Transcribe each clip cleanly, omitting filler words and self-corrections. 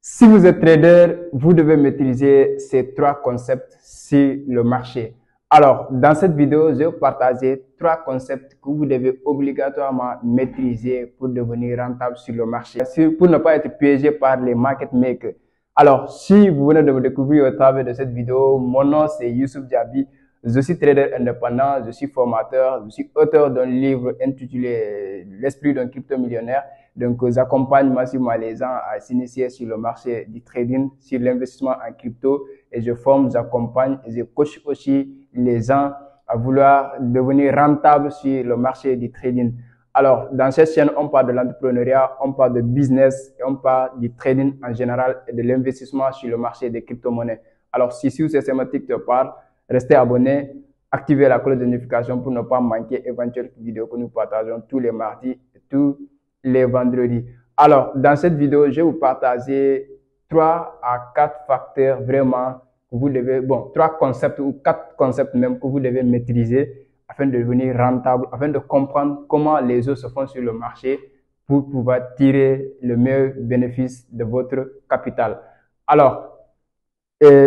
Si vous êtes trader, vous devez maîtriser ces trois concepts sur le marché. Alors, dans cette vidéo, je vais vous partager trois concepts que vous devez obligatoirement maîtriser pour devenir rentable sur le marché, pour ne pas être piégé par les market makers. Alors, si vous venez de me découvrir au travers de cette vidéo, mon nom c'est Youssouf Diaby. Je suis trader indépendant, je suis formateur, je suis auteur d'un livre intitulé L'esprit d'un crypto-millionnaire. Donc, j'accompagne massivement les gens à s'initier sur le marché du trading, sur l'investissement en crypto, et je forme, j'accompagne et je coach aussi les gens à vouloir devenir rentables sur le marché du trading. Alors, dans cette chaîne, on parle de l'entrepreneuriat, on parle de business et on parle du trading en général et de l'investissement sur le marché des crypto-monnaies. Alors, si ces thématiques te parlent, restez abonnés, activez la cloche de notification pour ne pas manquer éventuelles vidéos que nous partageons tous les mardis et tous les vendredis. Alors, dans cette vidéo, je vais vous partager 3 à 4 facteurs vraiment que vous devez, 3 concepts ou 4 concepts même que vous devez maîtriser afin de devenir rentable, afin de comprendre comment les autres se font sur le marché pour pouvoir tirer le meilleur bénéfice de votre capital. Alors,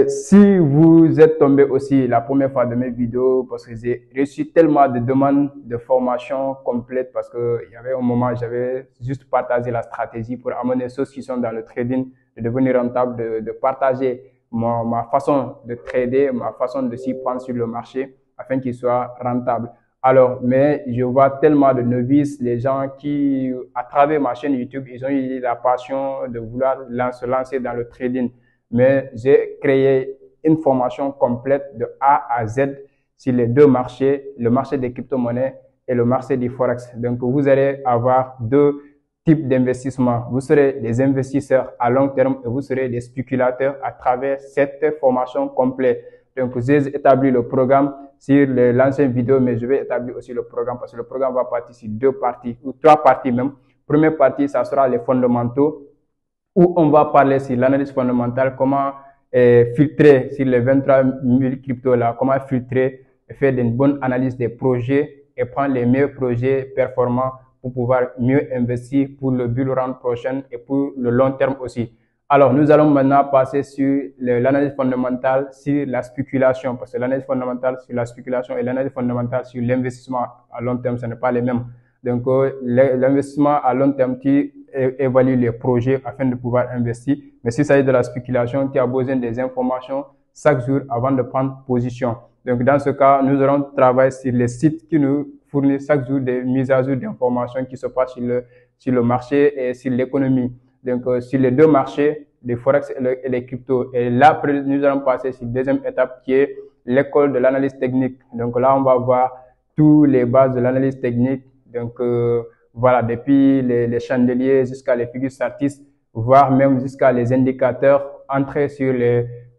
si vous êtes tombé aussi la première fois de mes vidéos, parce que j'ai reçu tellement de demandes de formation complète, parce que il y avait un moment, j'avais juste partagé la stratégie pour amener ceux qui sont dans le trading, de devenir rentable, de partager ma façon de trader, ma façon de s'y prendre sur le marché, afin qu'il soit rentable. Alors, mais je vois tellement de novices, les gens qui, à travers ma chaîne YouTube, ils ont eu la passion de vouloir se lancer dans le trading. Mais j'ai créé une formation complète de A à Z sur les deux marchés, le marché des crypto-monnaies et le marché du Forex. Donc, vous allez avoir deux types d'investissements. Vous serez des investisseurs à long terme et vous serez des spéculateurs à travers cette formation complète. Donc, j'ai établi le programme sur l'ancienne vidéo, mais je vais établir aussi le programme parce que le programme va partir sur 2 parties ou 3 parties même. Première partie, ça sera les fondamentaux, où on va parler sur l'analyse fondamentale, comment filtrer sur les 23 000 cryptos là, comment filtrer et faire une bonne analyse des projets et prendre les meilleurs projets performants pour pouvoir mieux investir pour le bull run prochain et pour le long terme aussi. Alors, nous allons maintenant passer sur l'analyse fondamentale sur la spéculation, parce que l'analyse fondamentale sur la spéculation et l'analyse fondamentale sur l'investissement à long terme, ce n'est pas les mêmes. Donc, l'investissement à long terme qui évalue les projets afin de pouvoir investir. Mais s'il s'agit de la spéculation, qui a besoin des informations chaque jour avant de prendre position. Donc, dans ce cas, nous allons travailler sur les sites qui nous fournissent chaque jour des mises à jour d'informations qui se passent sur le marché et sur l'économie. Donc, sur les deux marchés, les Forex et les cryptos. Et là, nous allons passer sur la deuxième étape qui est l'école de l'analyse technique. Donc là, on va voir tous les bases de l'analyse technique. Donc, voilà, depuis les chandeliers jusqu'à les figures artistes, voire même jusqu'à les indicateurs, entrer sur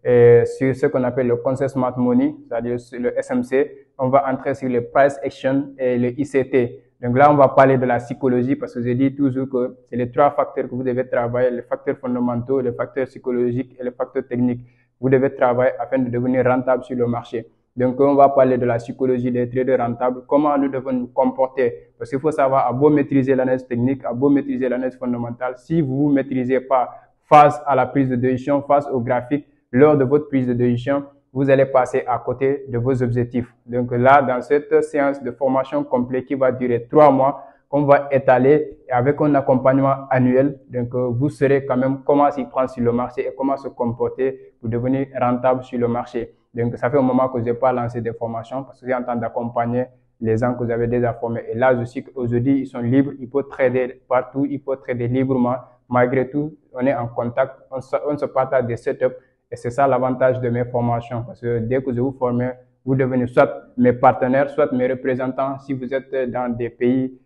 sur ce qu'on appelle le Concept Smart Money, c'est-à-dire sur le SMC. On va entrer sur le Price Action et le ICT. Donc là, on va parler de la psychologie parce que je dis toujours que c'est les 3 facteurs que vous devez travailler, les facteurs fondamentaux, les facteurs psychologiques et les facteurs techniques. Vous devez travailler afin de devenir rentable sur le marché. Donc, on va parler de la psychologie des traders rentables, comment nous devons nous comporter. Parce qu'il faut savoir, à beau maîtriser l'analyse technique, à beau maîtriser l'analyse fondamentale, si vous ne maîtrisez pas face à la prise de décision, face au graphique, lors de votre prise de décision, vous allez passer à côté de vos objectifs. Donc là, dans cette séance de formation complète qui va durer 3 mois, qu'on va étaler avec un accompagnement annuel. Donc, vous saurez quand même comment s'y prendre sur le marché et comment se comporter pour devenir rentable sur le marché. Donc, ça fait un moment que je n'ai pas lancé des formations parce que j'ai en train d'accompagner les gens que vous avez déjà formés. Et là, je sais qu'aujourd'hui, ils sont libres, ils peuvent trader partout, ils peuvent trader librement. Malgré tout, on est en contact, on se partage des setups. Et c'est ça l'avantage de mes formations. Parce que dès que je vous forme, vous devenez soit mes partenaires, soit mes représentants si vous êtes dans des pays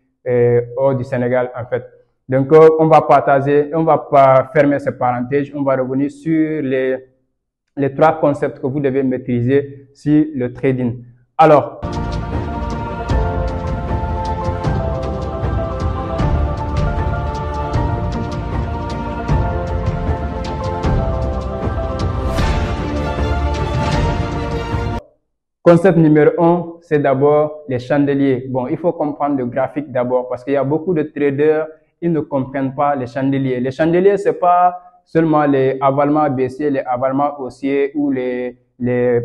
hors du Sénégal, en fait. Donc, on va partager, on va pas fermer ces parenthèses, on va revenir sur les 3 concepts que vous devez maîtriser sur le trading. Alors, concept numéro 1, c'est d'abord les chandeliers. Bon, il faut comprendre le graphique d'abord parce qu'il y a beaucoup de traders, ils ne comprennent pas les chandeliers. Les chandeliers, c'est pas seulement les avalements baissiers, les avalements haussiers ou les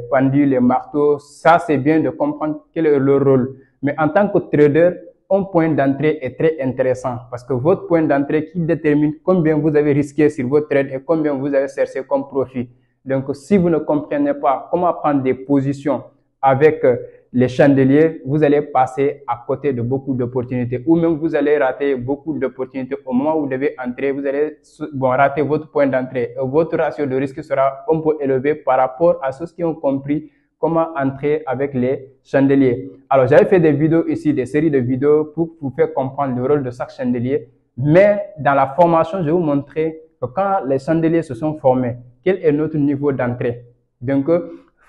pendules, les marteaux. Ça, c'est bien de comprendre quel est leur rôle. Mais en tant que trader, un point d'entrée est très intéressant parce que votre point d'entrée qui détermine combien vous avez risqué sur votre trade et combien vous avez cherché comme profit. Donc, si vous ne comprenez pas comment prendre des positions avec les chandeliers, vous allez passer à côté de beaucoup d'opportunités ou même vous allez rater beaucoup d'opportunités. Au moment où vous devez entrer, vous allez rater votre point d'entrée. Votre ratio de risque sera un peu élevé par rapport à ceux qui ont compris comment entrer avec les chandeliers. Alors, j'avais fait des vidéos ici, des séries de vidéos pour vous faire comprendre le rôle de chaque chandelier. Mais dans la formation, je vais vous montrer que quand les chandeliers se sont formés, quel est notre niveau d'entrée. Donc,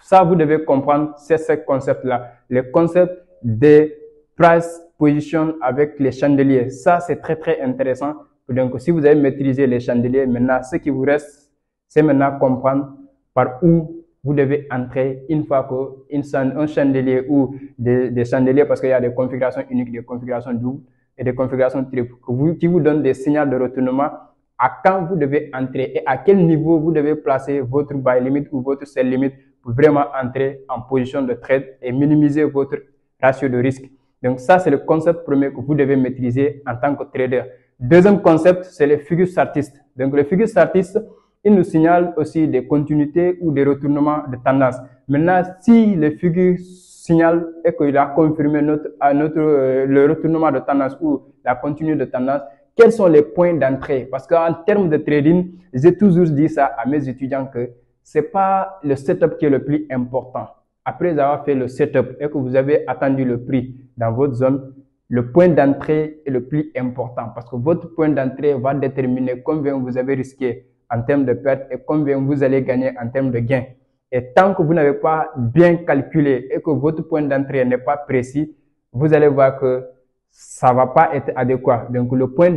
ça, vous devez comprendre, c'est ce concept-là. Le concept des price position avec les chandeliers. Ça, c'est très, très intéressant. Donc, si vous avez maîtrisé les chandeliers, maintenant, ce qui vous reste, c'est maintenant comprendre par où vous devez entrer une fois qu'un chandelier ou des chandeliers, parce qu'il y a des configurations uniques, des configurations doubles et des configurations triples, qui vous donnent des signaux de retournement à quand vous devez entrer et à quel niveau vous devez placer votre buy limit ou votre sell limit pour vraiment entrer en position de trade et minimiser votre ratio de risque. Donc ça, c'est le concept premier que vous devez maîtriser en tant que trader. Deuxième concept, c'est les figures chartistes. Donc les figures chartistes, ils nous signalent aussi des continuités ou des retournements de tendance. Maintenant, si les figures signalent et qu'il a confirmé le retournement de tendance ou la continuité de tendance, quels sont les points d'entrée? Parce qu'en termes de trading, j'ai toujours dit ça à mes étudiants que c'est pas le setup qui est le plus important. Après avoir fait le setup et que vous avez attendu le prix dans votre zone, le point d'entrée est le plus important parce que votre point d'entrée va déterminer combien vous avez risqué en termes de perte et combien vous allez gagner en termes de gains. Et tant que vous n'avez pas bien calculé et que votre point d'entrée n'est pas précis, vous allez voir que ça va pas être adéquat. Donc, le point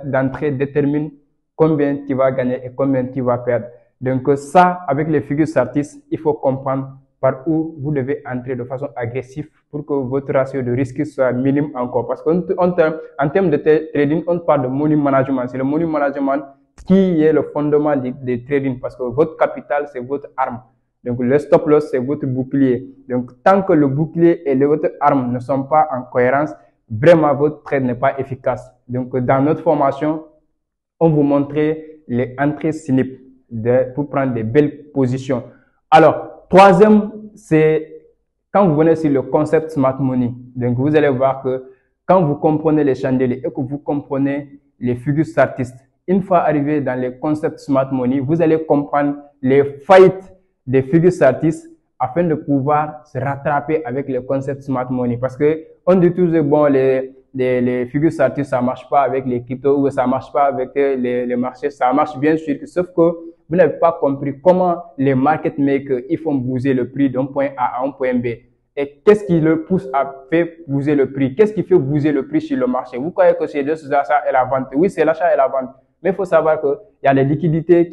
d'entrée détermine combien tu vas gagner et combien tu vas perdre. Donc, ça, avec les figures chartistes, il faut comprendre par où vous devez entrer de façon agressive pour que votre ratio de risque soit minime encore. Parce qu'en termes de trading, on parle de money management. C'est le money management qui est le fondement des trading parce que votre capital, c'est votre arme. Donc, le stop loss, c'est votre bouclier. Donc, tant que le bouclier et votre arme ne sont pas en cohérence, vraiment, votre trade n'est pas efficace. Donc, dans notre formation, on vous montrait les entrées snip pour prendre des belles positions. Alors, troisième, c'est quand vous venez sur le concept Smart Money. Donc, vous allez voir que quand vous comprenez les chandeliers et que vous comprenez les figures chartistes, une fois arrivé dans les concepts Smart Money, vous allez comprendre les faillites des figures chartistes afin de pouvoir se rattraper avec les concepts Smart Money. Parce que on dit toujours, bon, les figures chartistes, ça marche pas avec les cryptos ou ça marche pas avec les marchés. Ça marche bien sûr, sauf que vous n'avez pas compris comment les market makers, ils font bouger le prix d'un point A à un point B. Et qu'est-ce qui le pousse à faire bouger le prix? Qu'est-ce qui fait bouger le prix sur le marché? Vous croyez que c'est juste l'achat et la vente? Oui, c'est l'achat et la vente. Mais il faut savoir qu'il y a les liquidités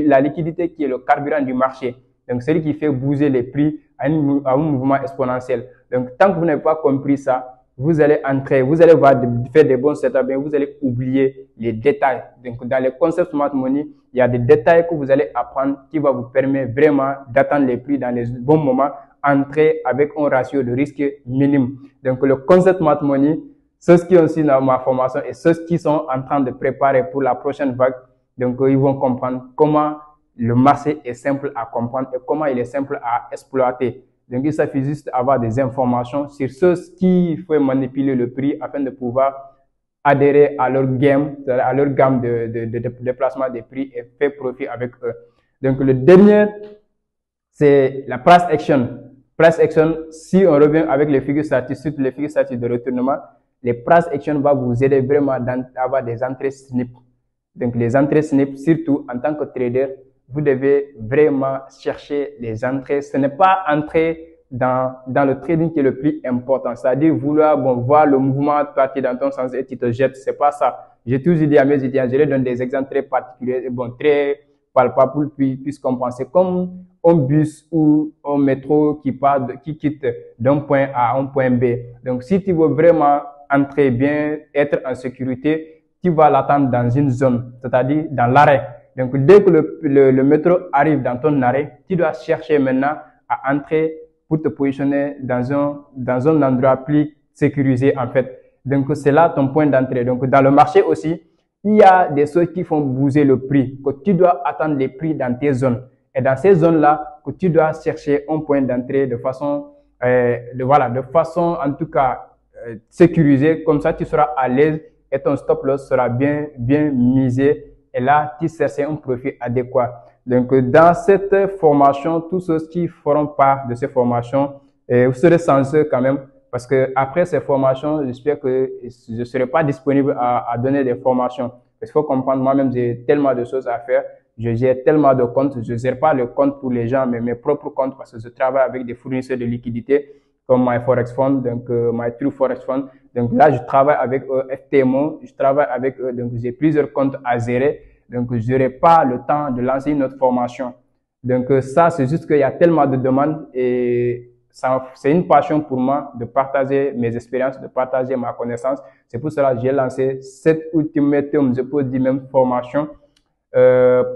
la liquidité qui est le carburant du marché. Donc, c'est lui qui fait bouger les prix à un mouvement exponentiel. Donc, tant que vous n'avez pas compris ça, vous allez entrer, vous allez faire des bons setups, mais vous allez oublier les détails. Donc, dans les concepts Smart Money, il y a des détails que vous allez apprendre qui va vous permettre vraiment d'atteindre les prix dans les bons moments, entrer avec un ratio de risque minime. Donc, le concept Smart Money, ceux qui ont aussi dans ma formation et ceux qui sont en train de préparer pour la prochaine vague, donc, ils vont comprendre comment le marché est simple à comprendre et comment il est simple à exploiter. Donc, il suffit juste d'avoir des informations sur ceux qui font manipuler le prix afin de pouvoir adhérer à leur gamme de placement des prix et faire profit avec eux. Donc, le dernier, c'est la price action. Price action, si on revient avec les figures statistiques, les figures statistiques de retournement, les price action va vous aider vraiment à avoir des entrées snip. Donc, les entrées snip, surtout en tant que trader, vous devez vraiment chercher les entrées. Ce n'est pas entrer dans le trading qui est le plus important. C'est-à-dire vouloir voir le mouvement partir dans ton sens et tu te jettes. C'est pas ça. J'ai toujours dit à mes étudiants, je leur donne des exemples très particuliers, très palpables pour qu'ils puissent compenser. Comme un bus ou un métro qui quitte d'un point A à un point B. Donc, si tu veux vraiment entrer bien, être en sécurité, tu vas l'attendre dans une zone, c'est-à-dire dans l'arrêt. Donc, dès que le métro arrive dans ton arrêt, tu dois chercher maintenant à entrer pour te positionner dans un endroit plus sécurisé, en fait. Donc, c'est là ton point d'entrée. Donc, dans le marché aussi, il y a des choses qui font bouger le prix, que tu dois attendre les prix dans tes zones. Et dans ces zones-là, que tu dois chercher un point d'entrée de façon, de façon en tout cas sécurisée. Comme ça, tu seras à l'aise et ton stop loss sera bien misé. Et là, tu cherches un profit adéquat. Donc, dans cette formation, tous ceux qui feront part de ces formations, vous serez censés quand même, parce que après ces formations, j'espère que je ne serai pas disponible à donner des formations. Parce qu'il faut comprendre, moi-même, j'ai tellement de choses à faire. Je gère tellement de comptes. Je ne gère pas le compte pour les gens, mais mes propres comptes, parce que je travaille avec des fournisseurs de liquidités comme MyForexFund, donc MyTrueForexFund. Donc là, je travaille avec FTMO, je travaille avec eux, donc j'ai plusieurs comptes à gérer. Donc, je n'aurai pas le temps de lancer une autre formation. Donc, ça, c'est juste qu'il y a tellement de demandes et c'est une passion pour moi de partager mes expériences, de partager ma connaissance. C'est pour cela que j'ai lancé cette ultimate, je peux dire même formation,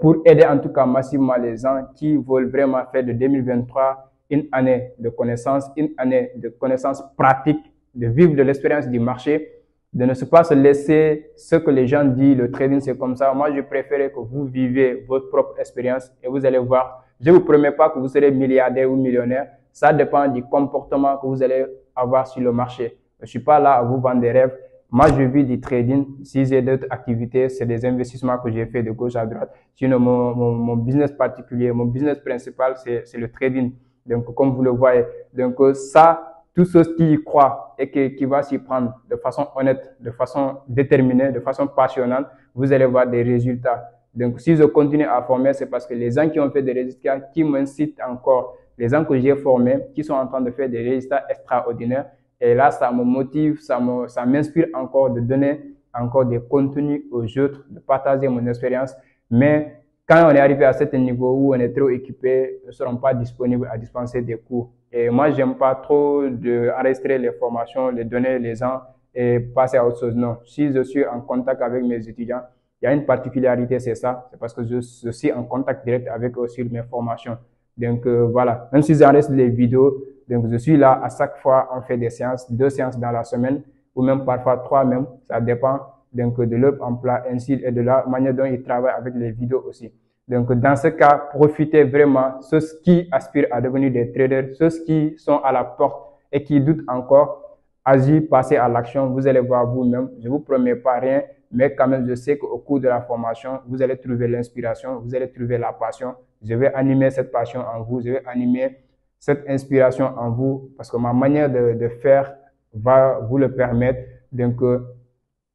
pour aider en tout cas massivement les gens qui veulent vraiment faire de 2023 une année de connaissances, une année de connaissances pratiques, de vivre de l'expérience du marché, de ne pas se laisser ce que les gens disent, le trading c'est comme ça. Moi, je préfère que vous vivez votre propre expérience et vous allez voir. Je ne vous promets pas que vous serez milliardaire ou millionnaire. Ça dépend du comportement que vous allez avoir sur le marché. Je ne suis pas là à vous vendre des rêves. Moi, je vis du trading. Si j'ai d'autres activités, c'est des investissements que j'ai fait de gauche à droite. Sinon, mon business particulier, mon business principal, c'est le trading. Donc, comme vous le voyez. Donc, ça, tous ceux qui y croient et qui va s'y prendre de façon honnête, de façon déterminée, de façon passionnante, vous allez voir des résultats. Donc, si je continue à former, c'est parce que les gens qui ont fait des résultats, qui m'incitent encore, les gens que j'ai formés, qui sont en train de faire des résultats extraordinaires. Et là, ça me motive, ça m'inspire encore de donner encore des contenus aux autres, de partager mon expérience. Mais quand on est arrivé à certain niveau où on est trop équipé, nous ne serons pas disponibles à dispenser des cours. Et moi, j'aime pas trop enregistrer les formations, les donner les gens et passer à autre chose. Non. Si je suis en contact avec mes étudiants, il y a une particularité, c'est ça. C'est parce que je suis en contact direct avec eux sur mes formations. Donc, voilà. Même si j'enregistre les vidéos, donc je suis là à chaque fois, on fait des séances, 2 séances dans la semaine, ou même parfois 3 même. Ça dépend donc de leur emploi ainsi et de la manière dont ils travaillent avec les vidéos aussi. Donc, dans ce cas, profitez vraiment, ceux qui aspirent à devenir des traders, ceux qui sont à la porte et qui doutent encore, agir, passer à l'action, vous allez voir vous-même. Je vous promets pas rien, mais quand même, je sais qu'au cours de la formation, vous allez trouver l'inspiration, vous allez trouver la passion. Je vais animer cette passion en vous, je vais animer cette inspiration en vous, parce que ma manière de faire va vous le permettre. Donc,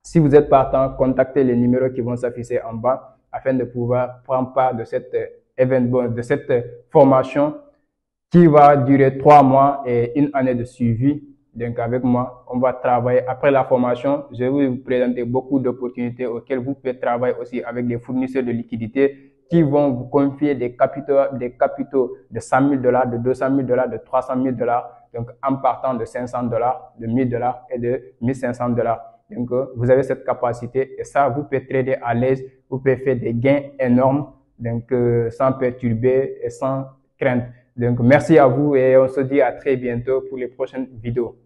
si vous êtes partant, contactez les numéros qui vont s'afficher en bas afin de pouvoir prendre part de cet événement, de cette formation qui va durer 3 mois et une année de suivi. Donc, avec moi, on va travailler. Après la formation, je vais vous présenter beaucoup d'opportunités auxquelles vous pouvez travailler aussi avec des fournisseurs de liquidités qui vont vous confier des capitaux de 100 000 $, de 200 000 $, de 300 000 $. Donc, en partant de 500 $, de 1000 $ et de 1500 $. Donc, vous avez cette capacité et ça, vous pouvez trader à l'aise, vous pouvez faire des gains énormes, donc sans perturber et sans crainte. Donc, merci à vous et on se dit à très bientôt pour les prochaines vidéos.